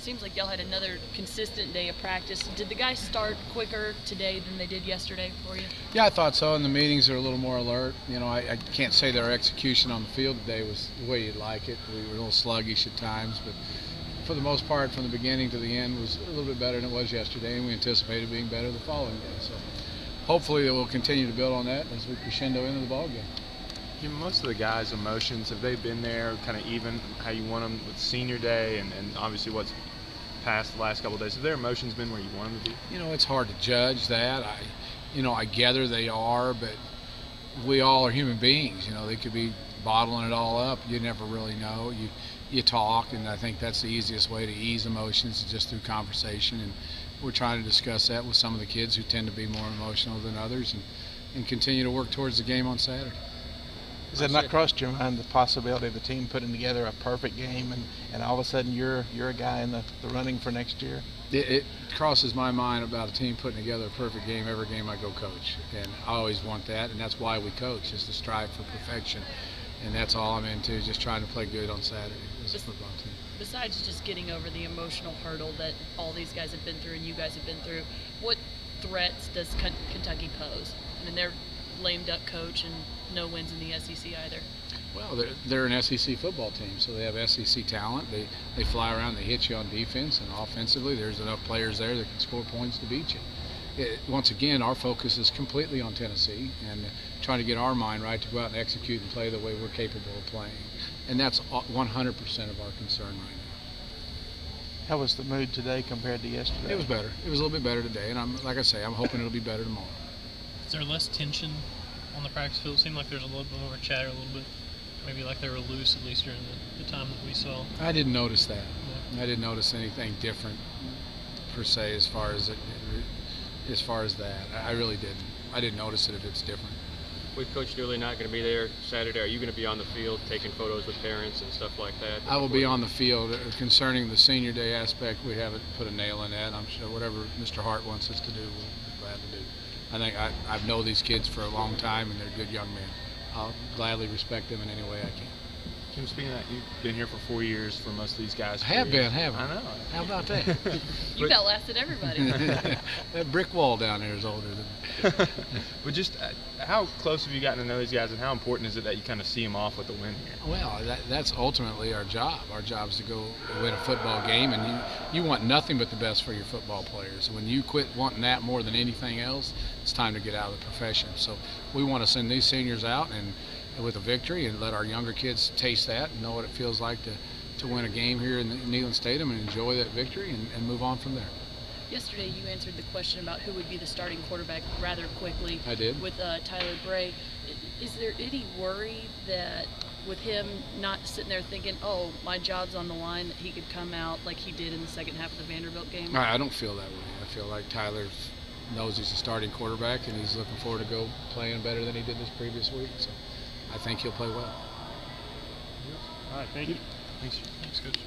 seems like y'all had another consistent day of practice. Did the guys start quicker today than they did yesterday for you? Yeah, I thought so, and the meetings are a little more alert. I can't say that our execution on the field today was the way you'd like it. We were a little sluggish at times, but for the most part, from the beginning to the end, was a little bit better than it was yesterday, and we anticipated being better the following day. So hopefully we'll continue to build on that as we crescendo into the ball game. Most of the guys' emotions, have they been there kind of even how you want them with senior day and obviously what's past the last couple of days? Have their emotions been where you want them to be? It's hard to judge that. I gather they are, but we all are human beings. They could be bottling it all up. You never really know. You talk, and I think that's the easiest way to ease emotions is just through conversation. And we're trying to discuss that with some of the kids who tend to be more emotional than others, and continue to work towards the game on Saturday. Has that not crossed your mind, the possibility of the team putting together a perfect game and all of a sudden you're a guy in the running for next year? It crosses my mind about a team putting together a perfect game every game I go coach, and I always want that, and that's why we coach, is to strive for perfection, and that's all I'm into, just trying to play good on Saturday as a football team. Besides just getting over the emotional hurdle that all these guys have been through and you guys have been through, what threats does Kentucky pose? I mean, they're lame duck coach and no wins in the SEC either. Well, they're an SEC football team, so they have SEC talent. They fly around, they hit you on defense, and offensively there's enough players there that can score points to beat you. Once again, our focus is completely on Tennessee and trying to get our mind right to go out and execute and play the way we're capable of playing. And that's 100% of our concern right now. How was the mood today compared to yesterday? It was better. It was a little bit better today, and like I say, I'm hoping it'll be better tomorrow. Is there less tension on the practice field? It seemed like there's a little bit more chatter, a little bit, maybe like they were loose at least during the time that we saw. I didn't notice that. Yeah. I didn't notice anything different per se as far as that. I really didn't. I didn't notice it if it's different. With Coach Dooley not going to be there Saturday, are you going to be on the field taking photos with parents and stuff like that? I will be on the field. Concerning the senior day aspect, we haven't put a nail in that. I'm sure whatever Mr. Hart wants us to do, we'll be glad to do. I think I've known these kids for a long time, and they're good young men. I'll gladly respect them in any way I can. Jim, speaking of that, you've been here for 4 years for most of these guys. Haven't I know. How about that? You've outlasted everybody. That brick wall down there is older than me. But just how close have you gotten to know these guys, and how important is it that you kind of see them off with the win here? Well, that's ultimately our job. Our job is to go win a football game, and you want nothing but the best for your football players. When you quit wanting that more than anything else, it's time to get out of the profession. So we want to send these seniors out and with a victory and let our younger kids taste that and know what it feels like to win a game here in the Neyland Stadium and enjoy that victory and move on from there. Yesterday you answered the question about who would be the starting quarterback rather quickly. I did. With Tyler Bray. Is there any worry that with him not sitting there thinking, oh, my job's on the line, that he could come out like he did in the second half of the Vanderbilt game? I don't feel that way. I feel like Tyler knows he's a starting quarterback and he's looking forward to go playing better than he did this previous week. So I think he'll play well. All right, thank you. Thanks, Coach.